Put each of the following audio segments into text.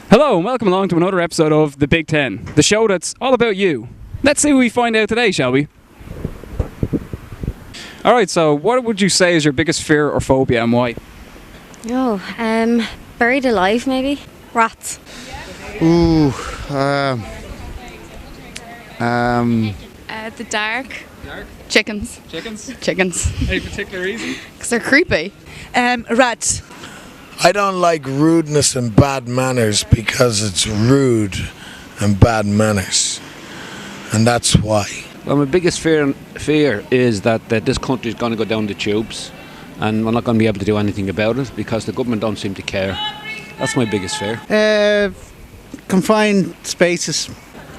Hello and welcome along to another episode of the Big Ten, the show that's all about you. Let's see what we find out today, shall we? Alright, so what would you say is your biggest fear or phobia and why? Buried alive maybe? Rats. The dark. Dark? Chickens. Chickens? Any particular reason? Because they're creepy. Rats. I don't like rudeness and bad manners because it's rude and bad manners, and that's why. Well, my biggest fear is that this country is going to go down the tubes and we're not going to be able to do anything about it because the government don't seem to care. That's my biggest fear. Confined spaces.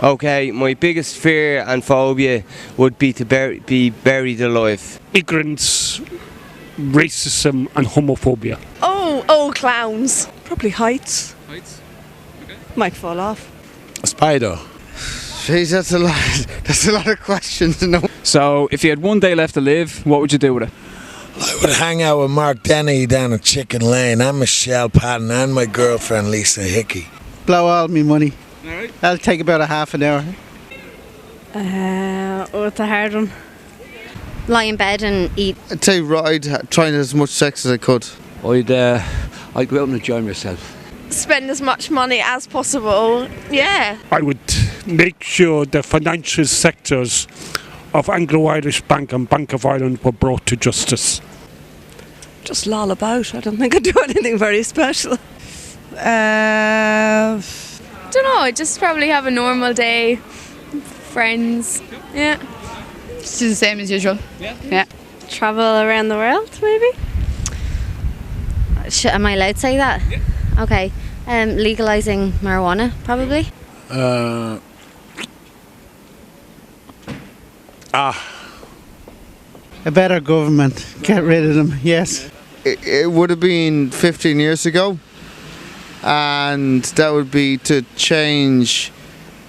Okay, my biggest fear and phobia would be to be buried alive. Ignorance, racism and homophobia. Oh, clowns. Probably heights. Heights? Okay. Might fall off. A spider. Jeez, that's a lot of questions. No. So, if you had one day left to live, what would you do with it? I would hang out with Mark Denny down at Chicken Lane, and Michelle Patton, and my girlfriend Lisa Hickey. Blow all me money. Alright. That'll take about a half an hour. It's a hard one. Lie in bed and eat. I'd say I'd try as much sex as I could. I'd go out and enjoy myself. Spend as much money as possible. Yeah. I would make sure the financial sectors of Anglo-Irish Bank and Bank of Ireland were brought to justice. Just loll about. I don't think I'd do anything very special. Don't know, I'd just probably have a normal day. Friends. Yeah. Just do the same as usual. Yeah. Travel around the world maybe? Am I allowed to say that? Yeah. Okay. Legalising marijuana probably. A better government. Get rid of them, yes. It would have been 15 years ago, and that would be to change,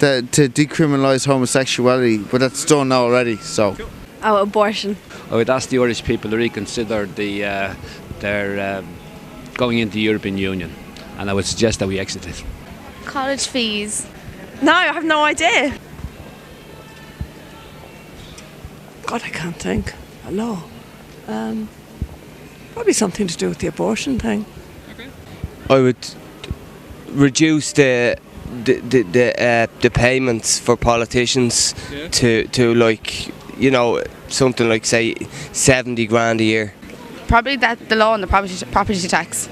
to decriminalise homosexuality, but that's done already, so. Oh, abortion. I would ask the Irish people to reconsider their going into the European Union, and I would suggest that we exit it. College fees. No, I have no idea. God, I can't think. A law. Probably something to do with the abortion thing. I would reduce the payments for politicians to like, you know, something like say 70 grand a year. Probably the law on the property tax.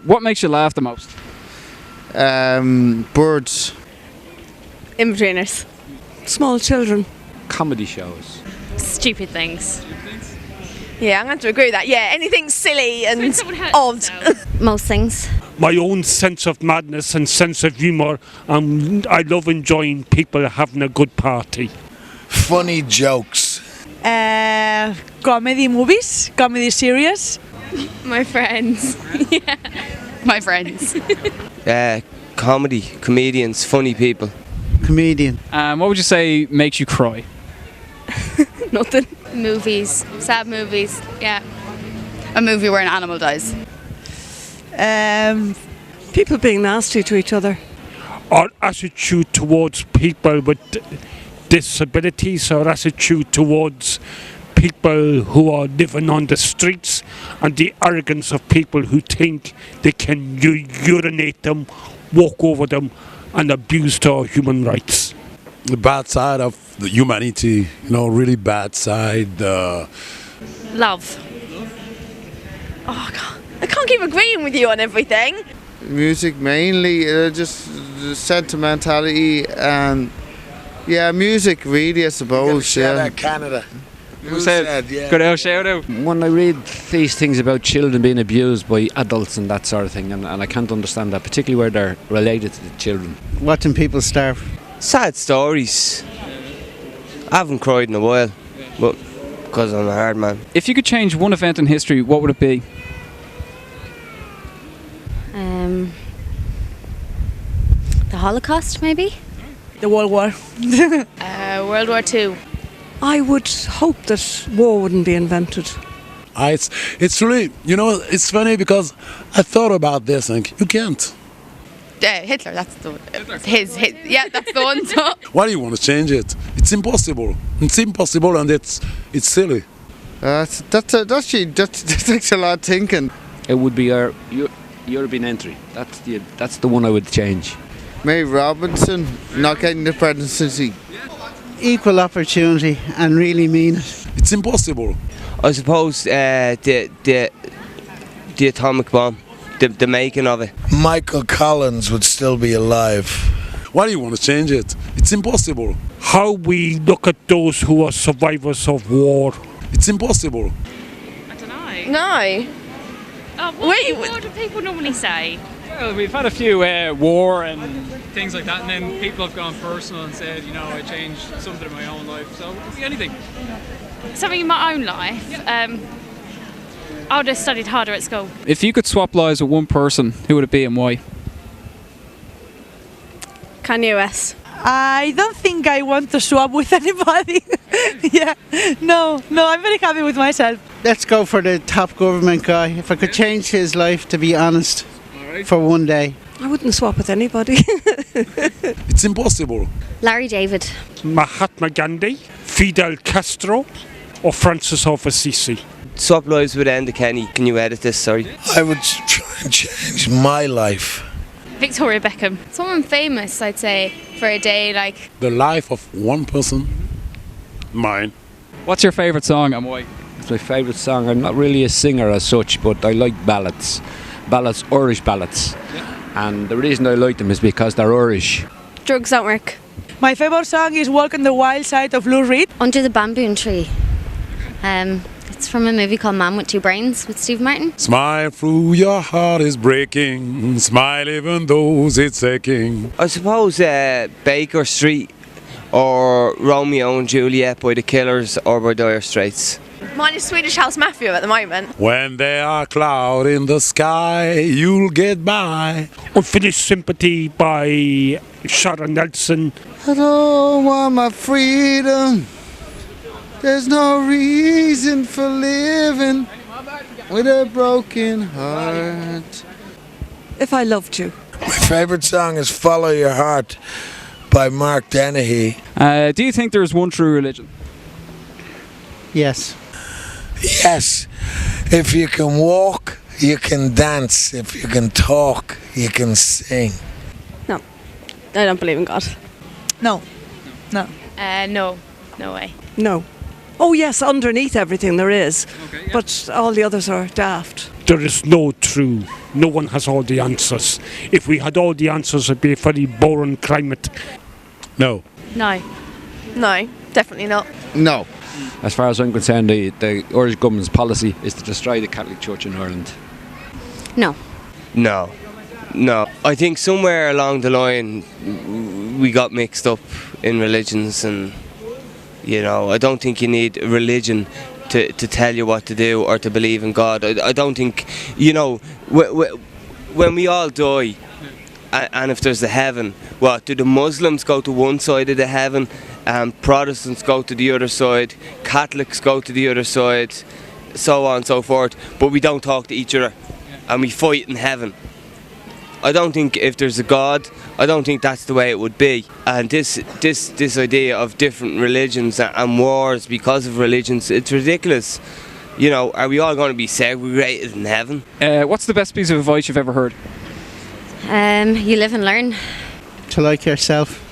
What makes you laugh the most? Birds. In-betweeners. Small children. Comedy shows. Stupid things. Yeah, I'm going to agree with that. Yeah, anything silly and odd. Most things. My own sense of madness and sense of humour, and I love enjoying people having a good party. Funny jokes. Comedy movies, comedy series. My friends. Yeah. My friends. Comedy, comedians, funny people. Comedian. What would you say makes you cry? Nothing. Movies. Sad movies. Yeah. A movie where an animal dies. People being nasty to each other. Our attitude towards people with disabilities, our attitude towards people who are living on the streets, and the arrogance of people who think they can urinate them, walk over them and abuse their human rights. The bad side of the humanity, really bad side. Love. Oh, God. I can't keep agreeing with you on everything. Music mainly, just the sentimentality and music really, I suppose. Shout out Canada. Who said? Good old shout out. When I read these things about children being abused by adults and that sort of thing, and I can't understand that, particularly where they're related to the children. Watching people starve. Sad stories. I haven't cried in a while, but because I'm a hard man. If you could change one event in history, what would it be? The Holocaust maybe? The World War. World War II. I would hope that war wouldn't be invented. It's really, it's funny because I thought about this and you can't. Hitler, that's the one. Yeah, that's the one. So. Why do you want to change it? It's impossible. It's impossible, and it's silly. That takes a lot of thinking. It would be our European entry. That's the one I would change. Maybe Robinson not getting the presidency. Equal opportunity and really mean it. It's impossible. I suppose the atomic bomb, the making of it. Michael Collins would still be alive. Why do you want to change it? It's impossible. How we look at those who are survivors of war. It's impossible. I don't know. No. Oh, what do people normally say? Well, we've had a few war and things like that, and then people have gone personal and said, you know, I changed something in my own life. So it could be anything. Something in my own life. I would have studied harder at school. If you could swap lives with one person, who would it be and why? Kanye West. I don't think I want to swap with anybody. Yeah, no, I'm very happy with myself. Let's go for the top government guy. If I could change his life, to be honest, for one day. I wouldn't swap with anybody. It's impossible. Larry David. Mahatma Gandhi, Fidel Castro, or Francis of Assisi. Swap lives with Enda Kenny. Can you edit this? Sorry. I would try and change my life. Victoria Beckham. Someone famous, I'd say, for a day, like. The life of one person. Mine. What's your favourite song and why? It's my favourite song. I'm not really a singer as such, but I like ballads. Ballads, Irish ballads. And the reason I like them is because they're Irish. Drugs don't work. My favourite song is Walk on the Wild Side of Lou Reed. Under the Bamboo Tree. It's from a movie called Man with Two Brains with Steve Martin. Smile through your heart is breaking. Smile even though it's aching. I suppose Baker Street or Romeo and Juliet by the Killers or by Dire Straits. Mine is Swedish House Mafia at the moment. When there are clouds in the sky, you'll get by. Unfinished Sympathy by Sharon Nelson. I don't want my freedom. There's no reason for living with a broken heart. If I loved you. My favourite song is Follow Your Heart by Mark Dennehy. Do you think there's one true religion? Yes. Yes. If you can walk, you can dance. If you can talk, you can sing. No. I don't believe in God. No. No way. No. Oh yes, underneath everything there is. Okay, yeah. But all the others are daft. There is no true. No one has all the answers. If we had all the answers, it'd be a very boring climate. No. No. No, definitely not. No. As far as I'm concerned, the Irish government's policy is to destroy the Catholic Church in Ireland. No. No. I think somewhere along the line we got mixed up in religions, and you know, I don't think you need a religion to tell you what to do or to believe in God. I don't think, you know, when we all die, and if there's a heaven, what do the Muslims go to one side of the heaven, Protestants go to the other side, Catholics go to the other side, so on and so forth, but we don't talk to each other and we fight in heaven. I don't think if there's a God, I don't think that's the way it would be. And this idea of different religions and wars because of religions, it's ridiculous. You know, are we all going to be segregated in heaven? What's the best piece of advice you've ever heard? You live and learn. To like yourself.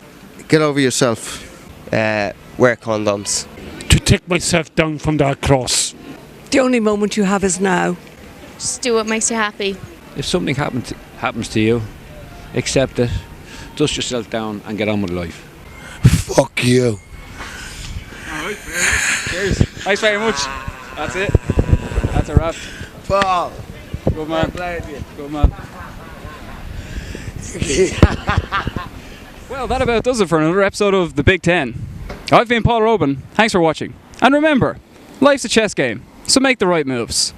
Get over yourself. Wear condoms. To take myself down from that cross. The only moment you have is now. Just do what makes you happy. If something happens to you, accept it, dust yourself down and get on with life. Fuck you. Alright, cheers. Thanks very much. That's it. That's a wrap. Paul. Good man. Good man. Well, that about does it for another episode of the Big Ten. I've been Paul Roban. Thanks for watching. And remember, life's a chess game, so make the right moves.